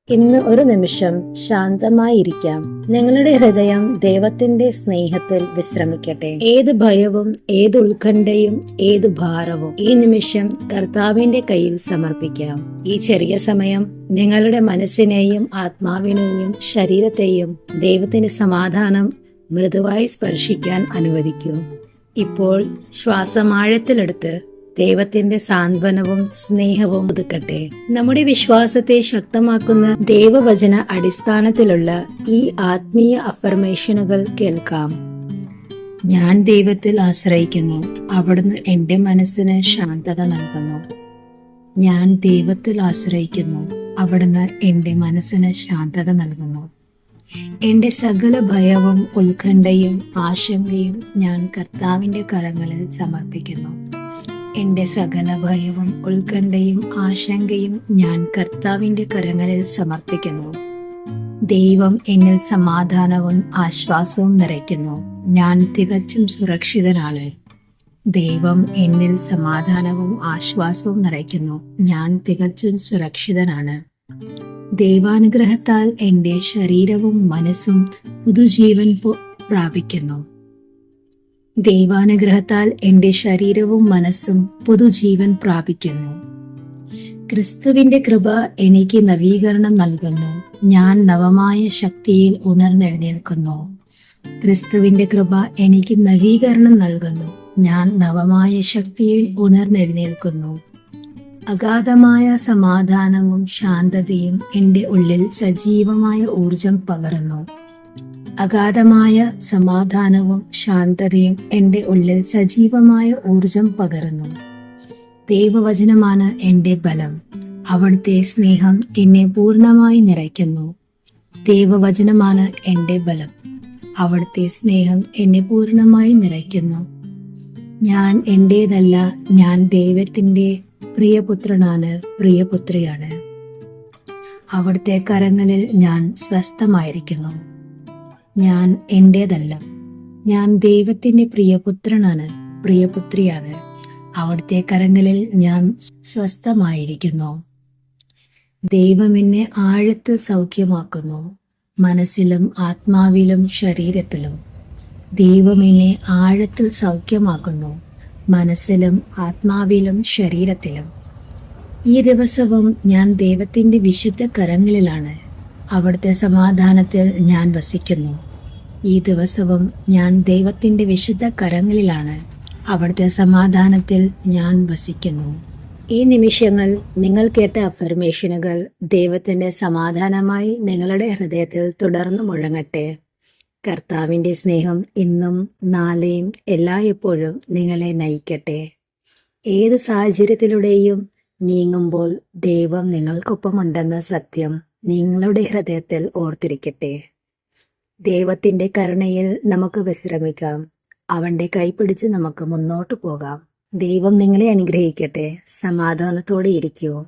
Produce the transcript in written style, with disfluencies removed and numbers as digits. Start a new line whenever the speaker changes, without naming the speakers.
ഇന്ന് ഒരു നിമിഷം ശാന്തമായിരിക്കാം. നിങ്ങളുടെ ഹൃദയം ദൈവത്തിന്റെ സ്നേഹത്തിൽ വിശ്രമിക്കട്ടെ. ഏത് ഭയവും, ഏത് ഉത്കണ്ഠയും, ഏത് ഭാരവും ഈ നിമിഷം കർത്താവിന്റെ കയ്യിൽ സമർപ്പിക്കാം. ഈ ചെറിയ സമയം നിങ്ങളുടെ മനസ്സിനെയും ആത്മാവിനെയും ശരീരത്തെയും ദൈവത്തിന്റെ സമാധാനം മൃദുവായി സ്പർശിക്കാൻ അനുവദിക്കൂ. ഇപ്പോൾ ശ്വാസമാഴത്തിലെടുത്ത് ദൈവത്തിന്റെ സാന്ത്വനവും സ്നേഹവും ഒതുക്കട്ടെ. നമ്മുടെ വിശ്വാസത്തെ ശക്തമാക്കുന്ന ദൈവവചന അടിസ്ഥാനത്തിലുള്ള ഈ ആത്മീയ അഫർമേഷനുകൾ കേൾക്കാം. ഞാൻ ദൈവത്തിൽ ആശ്രയിക്കുന്നു, അവിടുന്ന് എന്റെ മനസ്സിന് ശാന്തത നൽകുന്നു. ഞാൻ ദൈവത്തിൽ ആശ്രയിക്കുന്നു, അവിടുന്ന് എന്റെ മനസ്സിന് ശാന്തത നൽകുന്നു. എന്റെ സകല ഭയവും ഉത്കണ്ഠയും ആശങ്കയും ഞാൻ കർത്താവിന്റെ കരങ്ങളിൽ സമർപ്പിക്കുന്നു. എന്റെ സകല ഭയവും ഉത്കണ്ഠയും ആശങ്കയും ഞാൻ കർത്താവിന്റെ കരങ്ങളിൽ സമർപ്പിക്കുന്നു. ദൈവം എന്നിൽ സമാധാനവും ആശ്വാസവും നിറയ്ക്കുന്നു. ഞാൻ തികച്ചും സുരക്ഷിതനാണ്. ദൈവം എന്നിൽ സമാധാനവും ആശ്വാസവും നിറയ്ക്കുന്നു. ഞാൻ തികച്ചും സുരക്ഷിതനാണ്. ദൈവാനുഗ്രഹത്താൽ എന്റെ ശരീരവും മനസ്സും പുതുജീവൻ പ്രാപിക്കുന്നു. ദൈവാനുഗ്രഹത്താൽ എന്റെ ശരീരവും മനസ്സും പുതുജീവൻ പ്രാപിക്കുന്നു. ക്രിസ്തുവിന്റെ കൃപ എനിക്ക് നവീകരണം നൽകുന്നു. ഞാൻ നവമായ ശക്തിയിൽ ഉണർന്നെഴുന്നേൽക്കുന്നു. ക്രിസ്തുവിന്റെ കൃപ എനിക്ക് നവീകരണം നൽകുന്നു. ഞാൻ നവമായ ശക്തിയിൽ ഉണർന്നെഴുന്നേൽക്കുന്നു. അഗാധമായ സമാധാനവും ശാന്തതയും എന്റെ ഉള്ളിൽ സജീവമായ ഊർജം പകരുന്നു. അഗാധമായ സമാധാനവും ശാന്തതയും എന്റെ ഉള്ളിൽ സജീവമായ ഊർജം പകരുന്നു. ദൈവവചനമാണ് എന്റെ ബലം. അവിടുത്തെ സ്നേഹം എന്നെ പൂർണ്ണമായി നിറയ്ക്കുന്നു. ദൈവവചനമാണ് എന്റെ ബലം. അവിടുത്തെ സ്നേഹം എന്നെ പൂർണ്ണമായി നിറയ്ക്കുന്നു. ഞാൻ എന്റേതല്ല, ഞാൻ ദൈവത്തിന്റെ പ്രിയപുത്രനാണ്, പ്രിയപുത്രിയാണ്. അവിടുത്തെ കരങ്ങളിൽ ഞാൻ സ്വസ്ഥമായിരിക്കുന്നു. ഞാൻ എന്റേതല്ല, ഞാൻ ദൈവത്തിന്റെ പ്രിയപുത്രനാണ്, പ്രിയപുത്രിയാണ്. അവിടുത്തെ കരങ്ങളിൽ ഞാൻ സ്വസ്ഥമായിരിക്കുന്നു. ദൈവം എന്നെ ആഴത്തിൽ സൗഖ്യമാക്കുന്നു, മനസ്സിലും ആത്മാവിലും ശരീരത്തിലും. ദൈവം എന്നെ ആഴത്തിൽ സൗഖ്യമാക്കുന്നു, മനസ്സിലും ആത്മാവിലും ശരീരത്തിലും. ഈ ദിവസവും ഞാൻ ദൈവത്തിന്റെ വിശുദ്ധ കരങ്ങളിലാണ്. അവിടുത്തെ സമാധാനത്തിൽ ഞാൻ വസിക്കുന്നു. ഈ ദിവസവും ഞാൻ ദൈവത്തിന്റെ വിശുദ്ധ കരങ്ങളിലാണ്. അവിടുത്തെ സമാധാനത്തിൽ ഞാൻ വസിക്കുന്നു. ഈ നിമിഷങ്ങൾ നിങ്ങൾ കേട്ട അഫർമേഷനുകൾ ദൈവത്തിന്റെ സമാധാനമായി നിങ്ങളുടെ ഹൃദയത്തിൽ തുടർന്നു മുഴങ്ങട്ടെ. കർത്താവിന്റെ സ്നേഹം ഇന്നും നാളെയും എല്ലായ്പ്പോഴും നിങ്ങളെ നയിക്കട്ടെ. ഏത് സാഹചര്യത്തിലൂടെയും നീങ്ങുമ്പോൾ ദൈവം നിങ്ങൾക്കൊപ്പമുണ്ടെന്ന സത്യം നിങ്ങളുടെ ഹൃദയത്തിൽ ഓർത്തിരിക്കട്ടെ. ദൈവത്തിന്റെ കരുണയിൽ നമുക്ക് വിശ്രമിക്കാം. അവന്റെ കൈപിടിച്ച് നമുക്ക് മുന്നോട്ട് പോകാം. ദൈവം നിങ്ങളെ അനുഗ്രഹിക്കട്ടെ. സമാധാനത്തോടെ ഇരിക്കൂ.